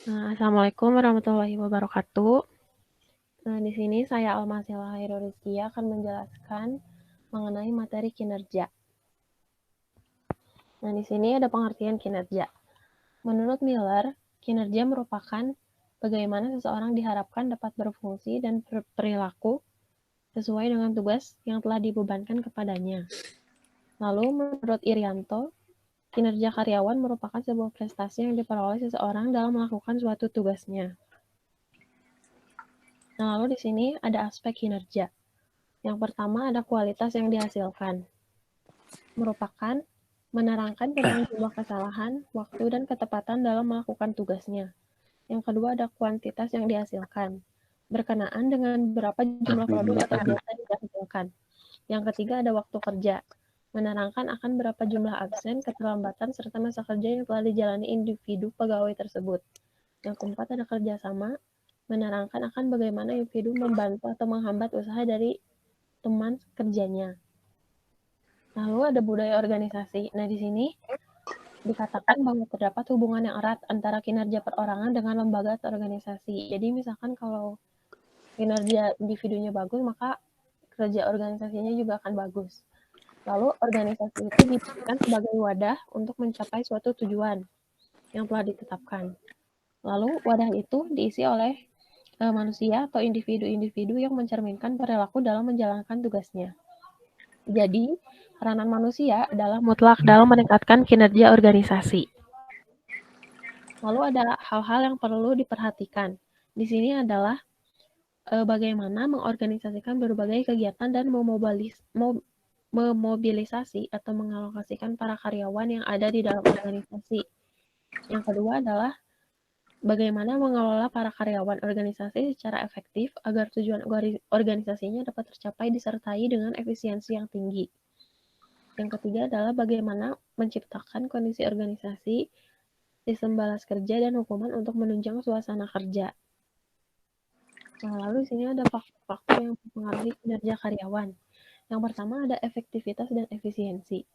Assalamualaikum warahmatullahi wabarakatuh. Di sini saya Almasila Hairul akan menjelaskan mengenai materi kinerja. Di sini ada pengertian kinerja. Menurut Miller, kinerja merupakan bagaimana seseorang diharapkan dapat berfungsi dan berperilaku sesuai dengan tugas yang telah dibebankan kepadanya. Lalu menurut Irianto, kinerja karyawan merupakan sebuah prestasi yang diperoleh seseorang dalam melakukan suatu tugasnya. Lalu di sini ada aspek kinerja. Yang pertama ada kualitas yang dihasilkan. Merupakan menerangkan tentang jumlah kesalahan, waktu, dan ketepatan dalam melakukan tugasnya. Yang kedua ada kuantitas yang dihasilkan. Berkenaan dengan berapa jumlah produk atau jasa yang dihasilkan. Yang ketiga ada waktu kerja. Menerangkan akan berapa jumlah absen, keterlambatan, serta masa kerja yang telah dijalani individu pegawai tersebut. Yang keempat ada kerjasama. Menerangkan akan bagaimana individu membantu atau menghambat usaha dari teman kerjanya. Lalu ada budaya organisasi. Di sini dikatakan bahwa terdapat hubungan yang erat antara kinerja perorangan dengan lembaga atau organisasi. Jadi misalkan kalau kinerja individunya bagus, maka kerja organisasinya juga akan bagus. Lalu organisasi itu didirikan sebagai wadah untuk mencapai suatu tujuan yang telah ditetapkan. Lalu wadah itu diisi oleh manusia atau individu-individu yang mencerminkan perilaku dalam menjalankan tugasnya. Jadi, peranan manusia adalah mutlak dalam meningkatkan kinerja organisasi. Lalu ada hal-hal yang perlu diperhatikan. Di sini adalah bagaimana mengorganisasikan berbagai kegiatan dan memobilisasi atau mengalokasikan para karyawan yang ada di dalam organisasi. Yang kedua adalah bagaimana mengelola para karyawan organisasi secara efektif agar tujuan organisasinya dapat tercapai disertai dengan efisiensi yang tinggi. Yang ketiga adalah bagaimana menciptakan kondisi organisasi, sistem balas kerja, dan hukuman untuk menunjang suasana kerja. Lalu di sini ada faktor-faktor yang mempengaruhi kinerja karyawan. Yang pertama ada efektivitas dan efisiensi.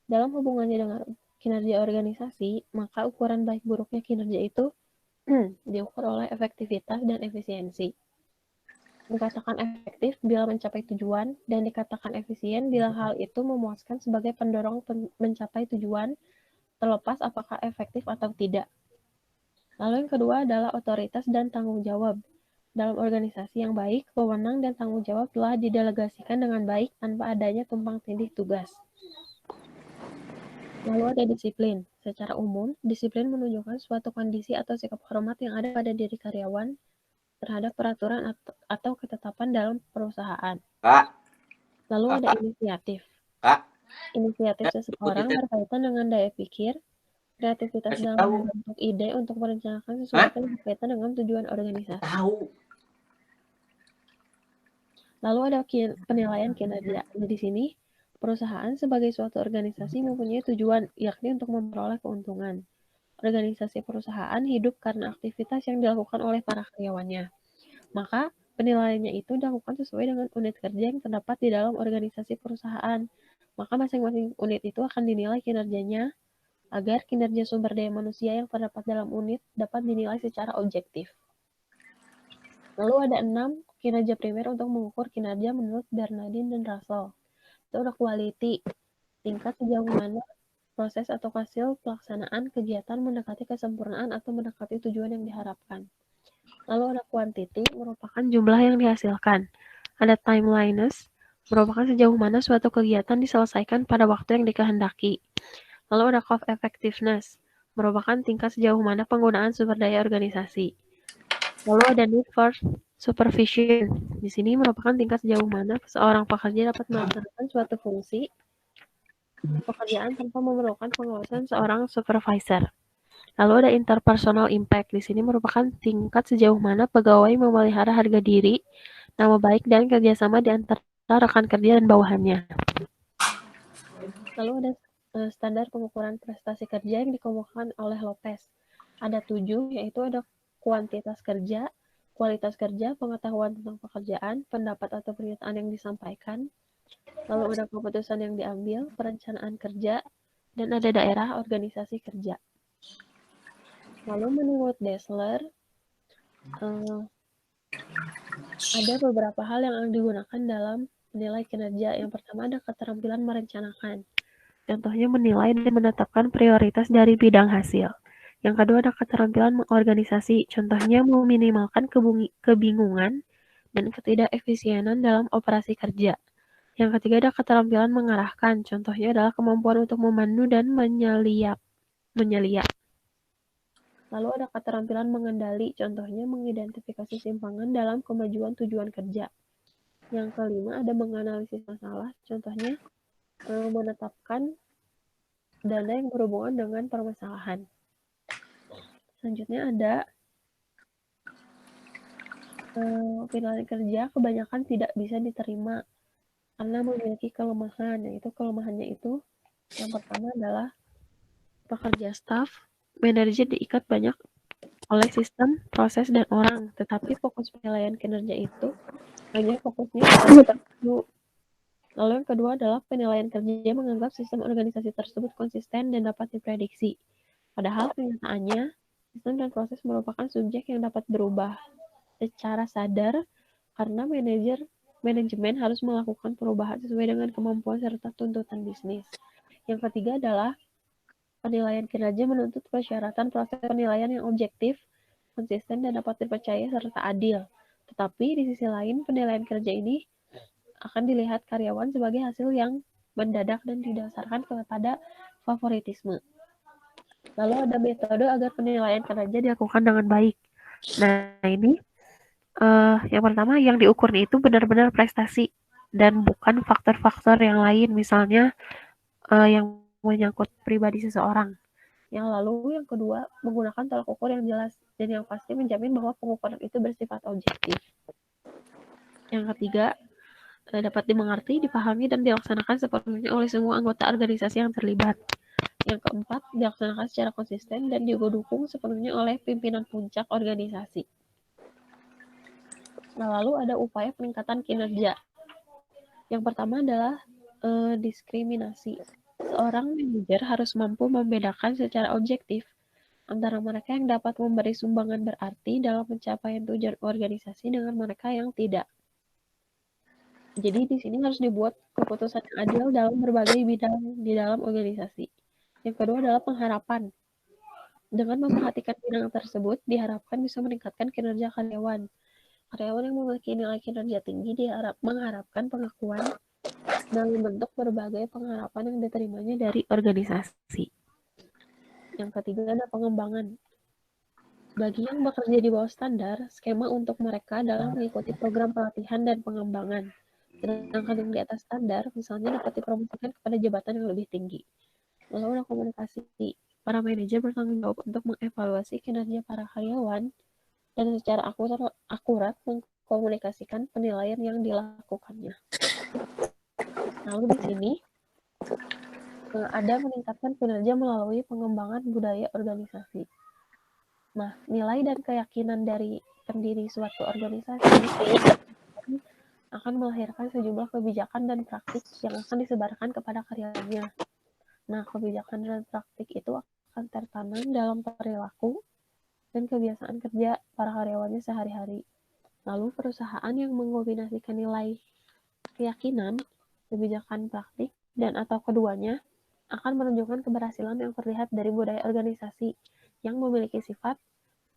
Dalam hubungannya dengan kinerja organisasi, maka ukuran baik buruknya kinerja itu diukur oleh efektivitas dan efisiensi. Dikatakan efektif bila mencapai tujuan, dan dikatakan efisien bila hal itu memuaskan sebagai pendorong mencapai tujuan, terlepas apakah efektif atau tidak. Lalu yang kedua adalah otoritas dan tanggung jawab. Dalam organisasi yang baik, wewenang dan tanggung jawab telah didelegasikan dengan baik tanpa adanya tumpang tindih tugas. Lalu ada disiplin. Secara umum, disiplin menunjukkan suatu kondisi atau sikap hormat yang ada pada diri karyawan terhadap peraturan atau ketetapan dalam perusahaan. Kak. Lalu ada inisiatif. Kak. Inisiatif seseorang berkaitan dengan daya pikir, kreativitas dalam membentuk ide untuk merencanakan sesuatu yang berkaitan dengan tujuan organisasi. Tahu. Lalu ada penilaian kinerja. Di sini, perusahaan sebagai suatu organisasi mempunyai tujuan, yakni untuk memperoleh keuntungan. Organisasi perusahaan hidup karena aktivitas yang dilakukan oleh para karyawannya. Maka, penilaiannya itu dilakukan sesuai dengan unit kerja yang terdapat di dalam organisasi perusahaan. Maka masing-masing unit itu akan dinilai kinerjanya agar kinerja sumber daya manusia yang terdapat dalam unit dapat dinilai secara objektif. Lalu ada 6 kinerja primer untuk mengukur kinerja menurut Bernardin dan Russell. Itu ada quality, tingkat sejauh mana proses atau hasil pelaksanaan kegiatan mendekati kesempurnaan atau mendekati tujuan yang diharapkan. Lalu ada quantity, merupakan jumlah yang dihasilkan. Ada timeliness, merupakan sejauh mana suatu kegiatan diselesaikan pada waktu yang dikehendaki. Lalu ada cost effectiveness, merupakan tingkat sejauh mana penggunaan sumber daya organisasi. Lalu ada need for supervision. Di sini merupakan tingkat sejauh mana seorang pekerja dapat melaksanakan suatu fungsi pekerjaan tanpa memerlukan pengawasan seorang supervisor. Lalu ada interpersonal impact. Di sini merupakan tingkat sejauh mana pegawai memelihara harga diri, nama baik, dan kerjasama di antara rekan kerja dan bawahannya. Lalu ada standar pengukuran prestasi kerja yang dikemukakan oleh Lopez. Ada 7, yaitu ada kuantitas kerja, kualitas kerja, pengetahuan tentang pekerjaan, pendapat atau pernyataan yang disampaikan, lalu ada keputusan yang diambil, perencanaan kerja, dan ada daerah organisasi kerja. Lalu menurut Dessler, ada beberapa hal yang digunakan dalam menilai kinerja. Yang pertama ada keterampilan merencanakan. Contohnya menilai dan menetapkan prioritas dari bidang hasil. Yang kedua ada keterampilan mengorganisasi. Contohnya meminimalkan kebingungan dan ketidakefisienan dalam operasi kerja. Yang ketiga ada keterampilan mengarahkan. Contohnya adalah kemampuan untuk memandu dan menyelia. Lalu ada keterampilan mengendali, contohnya mengidentifikasi simpangan dalam kemajuan tujuan kerja. Yang kelima ada menganalisis masalah, contohnya menetapkan dana yang berhubungan dengan permasalahan. Selanjutnya ada penilaian kerja kebanyakan tidak bisa diterima karena memiliki kelemahan. Yaitu kelemahannya itu yang pertama adalah pekerja staf, manajer diikat banyak oleh sistem, proses, dan orang. Tetapi fokus penilaian kinerja itu hanya fokusnya pada tertentu. Lalu yang kedua adalah penilaian kerja menganggap sistem organisasi tersebut konsisten dan dapat diprediksi. Padahal kenyataannya, sistem dan proses merupakan subjek yang dapat berubah secara sadar karena manajemen harus melakukan perubahan sesuai dengan kemampuan serta tuntutan bisnis. Yang ketiga adalah penilaian kinerja menuntut persyaratan proses penilaian yang objektif, konsisten, dan dapat dipercaya serta adil. Tetapi di sisi lain, penilaian kerja ini akan dilihat karyawan sebagai hasil yang mendadak dan didasarkan kepada favoritisme. Lalu ada metode agar penilaian kinerja dilakukan dengan baik. Nah, ini yang pertama yang diukur itu benar-benar prestasi dan bukan faktor-faktor yang lain, misalnya yang menyangkut pribadi seseorang. Yang lalu yang kedua, menggunakan tolak ukur yang jelas dan yang pasti menjamin bahwa pengukuran itu bersifat objektif. Yang ketiga, dapat dimengerti, dipahami, dan dilaksanakan sepenuhnya oleh semua anggota organisasi yang terlibat. Yang keempat, dilaksanakan secara konsisten dan didukung sepenuhnya oleh pimpinan puncak organisasi. Nah, lalu ada upaya peningkatan kinerja. Yang pertama adalah diskriminasi. Seorang manajer harus mampu membedakan secara objektif antara mereka yang dapat memberi sumbangan berarti dalam pencapaian tujuan organisasi dengan mereka yang tidak. Jadi di sini harus dibuat keputusan yang adil dalam berbagai bidang di dalam organisasi. Yang kedua adalah pengharapan. Dengan memperhatikan bidang tersebut, diharapkan bisa meningkatkan kinerja karyawan. Karyawan yang memiliki nilai kinerja tinggi mengharapkan pengakuan dalam bentuk berbagai pengharapan yang diterimanya dari organisasi. Yang ketiga ada pengembangan. Bagi yang bekerja di bawah standar, skema untuk mereka adalah mengikuti program pelatihan dan pengembangan. Sedangkan yang di atas standar, misalnya dapat dipromosikan kepada jabatan yang lebih tinggi. Lalu ada komunikasi. Para manajer bertanggung jawab untuk mengevaluasi kinerja para karyawan dan secara akurat mengkomunikasikan penilaian yang dilakukannya. Lalu di sini ada meningkatkan kinerja melalui pengembangan budaya organisasi. Nah, nilai dan keyakinan dari pendiri suatu organisasi akan melahirkan sejumlah kebijakan dan praktik yang akan disebarkan kepada karyawannya. Nah, kebijakan dan praktik itu akan tertanam dalam perilaku dan kebiasaan kerja para karyawannya sehari-hari. Lalu perusahaan yang mengombinasikan nilai keyakinan, kebijakan praktik, dan atau keduanya akan menunjukkan keberhasilan yang terlihat dari budaya organisasi yang memiliki sifat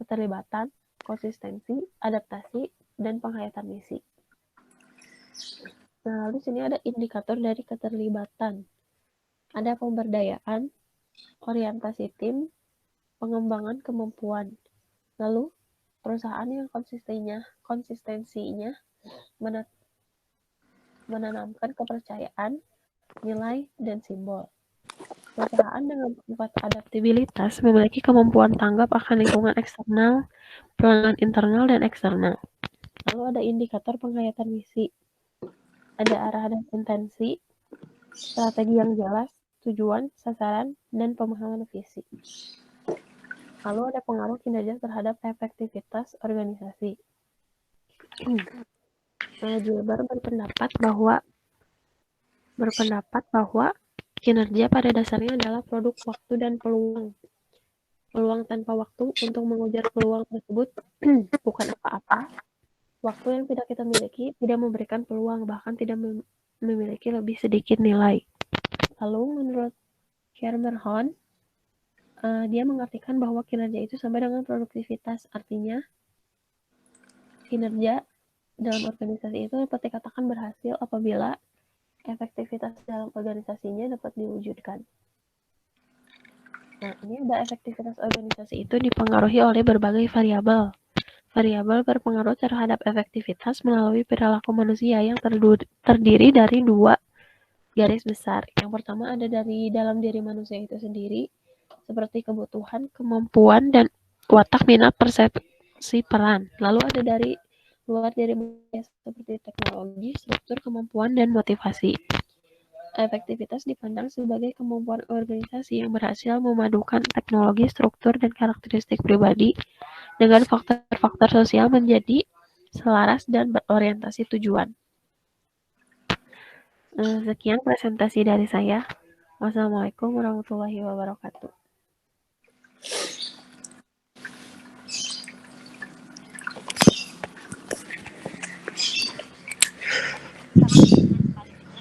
keterlibatan, konsistensi, adaptasi, dan penghayatan misi. Nah, lalu sini ada indikator dari keterlibatan. Ada pemberdayaan, orientasi tim, pengembangan kemampuan. Lalu, perusahaan yang konsistensinya menanamkan kepercayaan, nilai, dan simbol. Perusahaan dengan sifat adaptabilitas memiliki kemampuan tanggap akan lingkungan eksternal, pelanggan internal, dan eksternal. Lalu ada indikator penghayatan misi. Ada arah dan intensi, strategi yang jelas, tujuan, sasaran, dan pemahaman visi. Lalu ada pengaruh kinerja terhadap efektivitas organisasi. Gilbert berpendapat bahwa kinerja pada dasarnya adalah produk waktu dan peluang. Peluang tanpa waktu untuk mengejar peluang tersebut bukan apa-apa. Waktu yang tidak kita miliki tidak memberikan peluang, bahkan tidak memiliki lebih sedikit nilai. Lalu menurut Schermerhorn, dia mengartikan bahwa kinerja itu sama dengan produktivitas. Artinya, kinerja dalam organisasi itu dapat dikatakan berhasil apabila efektivitas dalam organisasinya dapat diwujudkan. Nah, ini ada efektivitas organisasi itu dipengaruhi oleh berbagai variabel. Variabel berpengaruh terhadap efektivitas melalui perilaku manusia yang terdiri dari dua garis besar. Yang pertama ada dari dalam diri manusia itu sendiri, seperti kebutuhan, kemampuan, dan watak, minat, persepsi, peran. Lalu ada dari luar diri manusia seperti teknologi, struktur, kemampuan, dan motivasi. Efektivitas dipandang sebagai kemampuan organisasi yang berhasil memadukan teknologi, struktur, dan karakteristik pribadi dengan faktor-faktor sosial menjadi selaras dan berorientasi tujuan. Sekian presentasi dari saya. Wassalamualaikum warahmatullahi wabarakatuh.